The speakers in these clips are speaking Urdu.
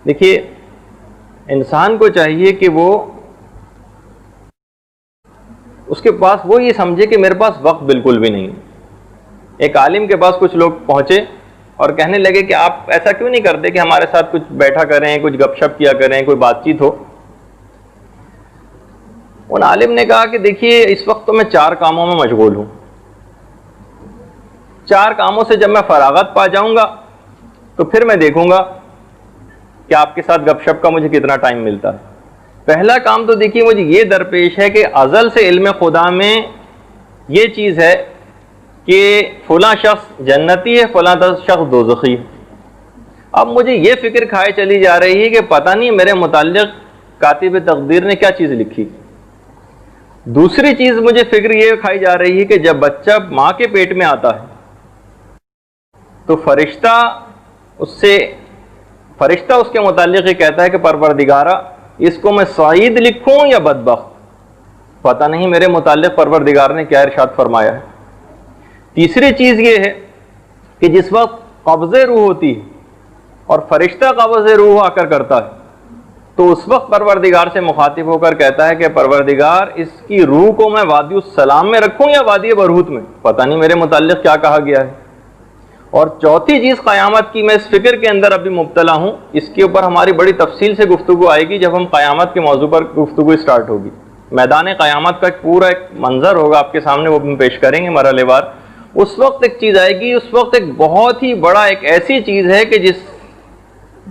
دیکھیے انسان کو چاہیے کہ وہ اس کے پاس وہ یہ سمجھے کہ میرے پاس وقت بالکل بھی نہیں. ایک عالم کے پاس کچھ لوگ پہنچے اور کہنے لگے کہ آپ ایسا کیوں نہیں کرتے کہ ہمارے ساتھ کچھ بیٹھا کریں, کچھ گپ شپ کیا کریں, کوئی بات چیت ہو. ان عالم نے کہا کہ دیکھیے اس وقت تو میں 4 کاموں میں مشغول ہوں, 4 کاموں سے جب میں فراغت پا جاؤں گا تو پھر میں دیکھوں گا کہ آپ کے ساتھ گپ شپ کا مجھے کتنا ٹائم ملتا ہے. پہلا کام تو دیکھیے مجھے یہ درپیش ہے کہ ازل سے علم خدا میں یہ چیز ہے کہ فلاں شخص جنتی ہے, فلاں شخص دوزخی ہے. اب مجھے یہ فکر کھائے چلی جا رہی ہے کہ پتہ نہیں میرے متعلق کاتب تقدیر نے کیا چیز لکھی. دوسری چیز مجھے فکر یہ کھائی جا رہی ہے کہ جب بچہ ماں کے پیٹ میں آتا ہے تو فرشتہ اس کے متعلق یہ کہتا ہے کہ پروردگارہ اس کو میں سعید لکھوں یا بدبخت. پتہ نہیں میرے متعلق پروردگار نے کیا ارشاد فرمایا ہے. تیسری چیز یہ ہے کہ جس وقت قبض روح ہوتی ہے اور فرشتہ قبض روح آ کر کرتا ہے تو اس وقت پروردگار سے مخاطب ہو کر کہتا ہے کہ پروردگار اس کی روح کو میں وادی السلام میں رکھوں یا وادی برہوت میں, پتہ نہیں میرے متعلق کیا کہا گیا ہے. اور چوتھی چیز قیامت کی, میں اس فکر کے اندر ابھی مبتلا ہوں, اس کے اوپر ہماری بڑی تفصیل سے گفتگو آئے گی جب ہم قیامت کے موضوع پر گفتگو اسٹارٹ ہوگی. میدان قیامت کا پورا ایک منظر ہوگا آپ کے سامنے, وہ ہم پیش کریں گے مرحلے وار. اس وقت ایک چیز آئے گی, اس وقت ایک بہت ہی بڑا ایک ایسی چیز ہے کہ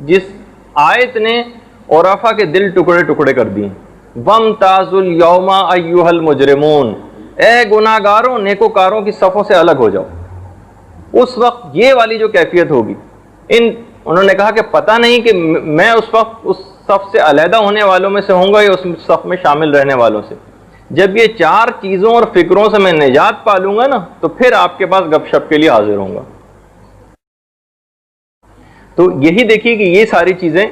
جس آیت نے عرفا کے دل ٹکڑے ٹکڑے کر دیے. وَامْتَازُوا الْيَوْمَ أَيُّهَا الْمُجْرِمُونَ, اے گناہگاروں نیکوکاروں کی صفوں سے الگ ہو جاؤ. اس وقت یہ والی جو کیفیت ہوگی, انہوں نے کہا کہ پتہ نہیں کہ میں اس وقت اس صف سے علیحدہ ہونے والوں میں سے ہوں گا یا اس صف میں شامل رہنے والوں سے. جب یہ 4 چیزوں اور فکروں سے میں نجات پا لوں گا نا تو پھر آپ کے پاس گپ شپ کے لیے حاضر ہوں گا. تو یہی دیکھیے کہ یہ ساری چیزیں,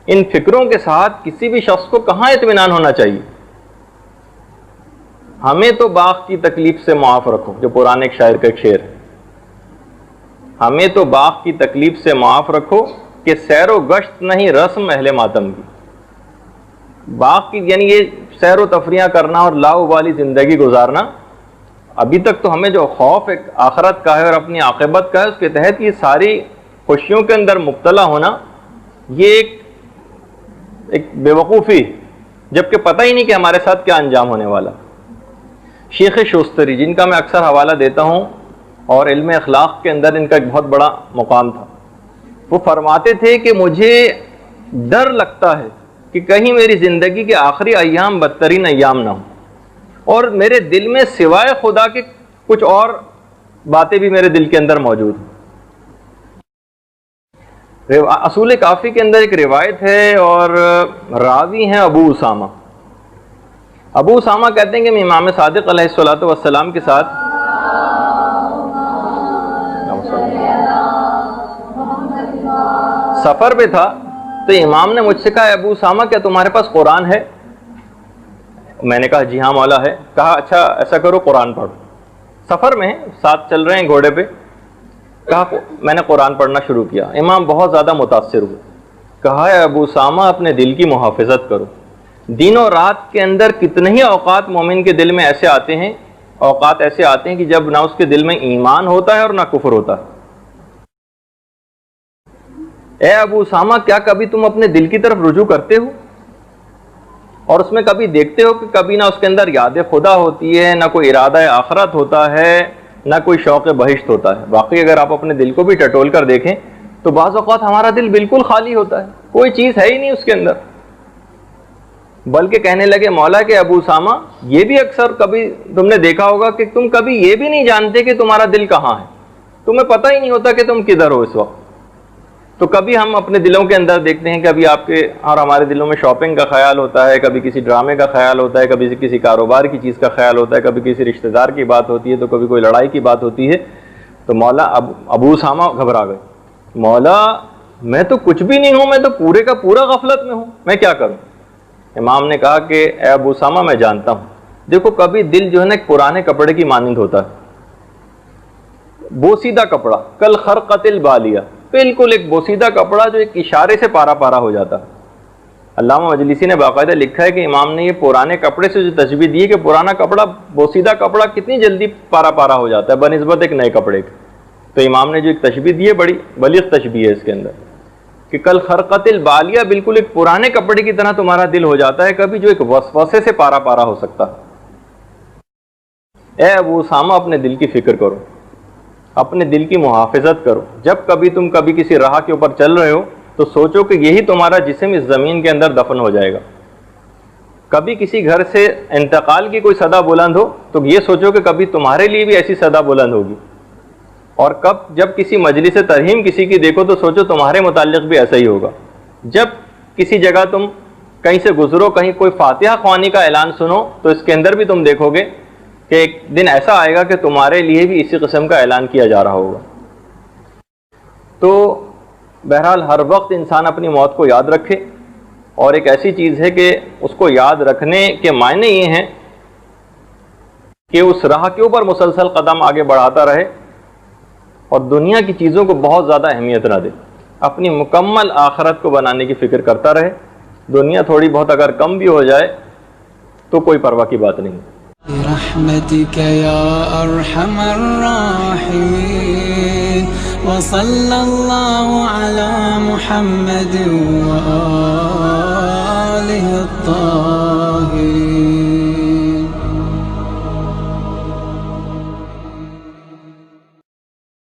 ان فکروں کے ساتھ کسی بھی شخص کو کہاں اطمینان ہونا چاہیے. ہمیں تو باغ کی تکلیف سے معاف رکھو, جو پرانے ایک شاعر کا ایک شعر ہے, ہمیں تو باغ کی تکلیف سے معاف رکھو کہ سیر و گشت نہیں رسم اہل ماتم کی. باغ کی یعنی یہ سیر و تفریح کرنا اور لاؤبالی زندگی گزارنا, ابھی تک تو ہمیں جو خوف ایک آخرت کا ہے اور اپنی عاقبت کا ہے, اس کے تحت یہ ساری خوشیوں کے اندر مبتلا ہونا یہ ایک بے وقوفی, جبکہ پتہ ہی نہیں کہ ہمارے ساتھ کیا انجام ہونے والا. شیخ شوستری, جن کا میں اکثر حوالہ دیتا ہوں اور علم اخلاق کے اندر ان کا ایک بہت بڑا مقام تھا, وہ فرماتے تھے کہ مجھے ڈر لگتا ہے کہ کہیں میری زندگی کے آخری ایام بدترین ایام نہ ہوں اور میرے دل میں سوائے خدا کے کچھ اور باتیں بھی میرے دل کے اندر موجود ہیں. اصول کافی کے اندر ایک روایت ہے اور راوی ہیں ابو اسامہ. ابو اسامہ کہتے ہیں کہ میں امام صادق علیہ الصلوۃ والسلام کے ساتھ سفر پہ تھا, تو امام نے مجھ سے کہا ابو اسامہ کیا تمہارے پاس قرآن ہے؟ میں نے کہا جی ہاں مولا ہے. کہا اچھا ایسا کرو قرآن پڑھو. سفر میں ساتھ چل رہے ہیں گھوڑے پہ. کہا میں نے قرآن پڑھنا شروع کیا. امام بہت زیادہ متاثر ہوئے. کہا ہے ابو اسامہ اپنے دل کی محافظت کرو. دن و رات کے اندر کتنے ہی اوقات مومن کے دل میں ایسے آتے ہیں, اوقات ایسے آتے ہیں کہ جب نہ اس کے دل میں ایمان ہوتا ہے اور نہ کفر ہوتا ہے. اے ابو اسامہ کیا کبھی تم اپنے دل کی طرف رجوع کرتے ہو اور اس میں کبھی دیکھتے ہو کہ کبھی نہ اس کے اندر یاد خدا ہوتی ہے, نہ کوئی ارادہ آخرت ہوتا ہے, نہ کوئی شوق بہشت ہوتا ہے. واقعی اگر آپ اپنے دل کو بھی ٹٹول کر دیکھیں تو بعض اوقات ہمارا دل بالکل خالی ہوتا ہے, کوئی چیز ہے ہی نہیں اس کے اندر. بلکہ کہنے لگے مولا کہ ابو اسامہ یہ بھی اکثر کبھی تم نے دیکھا ہوگا کہ تم کبھی یہ بھی نہیں جانتے کہ تمہارا دل کہاں ہے, تمہیں پتہ ہی نہیں ہوتا کہ تم کدھر ہو اس وقت. تو کبھی ہم اپنے دلوں کے اندر دیکھتے ہیں کہ ابھی آپ کے اور ہمارے دلوں میں شاپنگ کا خیال ہوتا ہے, کبھی کسی ڈرامے کا خیال ہوتا ہے, کبھی کسی کاروبار کی چیز کا خیال ہوتا ہے, کبھی کسی رشتہ دار کی بات ہوتی ہے, تو کبھی کوئی لڑائی کی بات ہوتی ہے. تو مولا ابو اسامہ گھبرا گئے. مولا میں تو کچھ بھی نہیں ہوں, میں تو پورے کا پورا غفلت میں ہوں, میں کیا کروں؟ امام نے کہا کہ اے ابو اسامہ میں جانتا ہوں. دیکھو کبھی دل جو ہے نا ایک پرانے کپڑے کی مانند ہوتا ہے, بوسیدہ کپڑا, کل خرقت البالیہ, بالکل ایک بوسیدہ کپڑا جو ایک اشارے سے پارا پارا ہو جاتا. علامہ مجلسی نے باقاعدہ لکھا ہے کہ امام نے یہ پرانے کپڑے سے جو تشبیہ دی ہے کہ پرانا کپڑا بوسیدہ کپڑا کتنی جلدی پارا پارا ہو جاتا ہے بنسبت ایک نئے کپڑے کے. تو امام نے جو ایک تشبیہ دی ہے بڑی بلیغ تشبیہ ہے اس کے اندر کہ کل خرقت البالیہ، بالکل ایک پرانے کپڑے کی طرح تمہارا دل ہو جاتا ہے کبھی جو ایک وسوسے سے پارا پارا ہو سکتا. اے ابو اسامہ اپنے دل کی فکر کرو، اپنے دل کی محافظت کرو. جب کبھی تم کبھی کسی راہ کے اوپر چل رہے ہو تو سوچو کہ یہی تمہارا جسم اس زمین کے اندر دفن ہو جائے گا. کبھی کسی گھر سے انتقال کی کوئی صدا بلند ہو تو یہ سوچو کہ کبھی تمہارے لیے بھی ایسی صدا بلند ہوگی. اور جب کسی مجلس ترہیم کسی کی دیکھو تو سوچو تمہارے متعلق بھی ایسا ہی ہوگا. جب کسی جگہ تم کہیں سے گزرو، کہیں کوئی فاتحہ خوانی کا اعلان سنو تو اس کے اندر بھی تم دیکھو گے کہ ایک دن ایسا آئے گا کہ تمہارے لیے بھی اسی قسم کا اعلان کیا جا رہا ہوگا. تو بہرحال ہر وقت انسان اپنی موت کو یاد رکھے، اور ایک ایسی چیز ہے کہ اس کو یاد رکھنے کے معنی یہ ہیں کہ اس راہ کے اوپر مسلسل قدم آگے بڑھاتا رہے اور دنیا کی چیزوں کو بہت زیادہ اہمیت نہ دے، اپنی مکمل آخرت کو بنانے کی فکر کرتا رہے. دنیا تھوڑی بہت اگر کم بھی ہو جائے تو کوئی پرواہ کی بات نہیں. برحمتك يا ارحم الراحمين وصلى الله على محمد وآله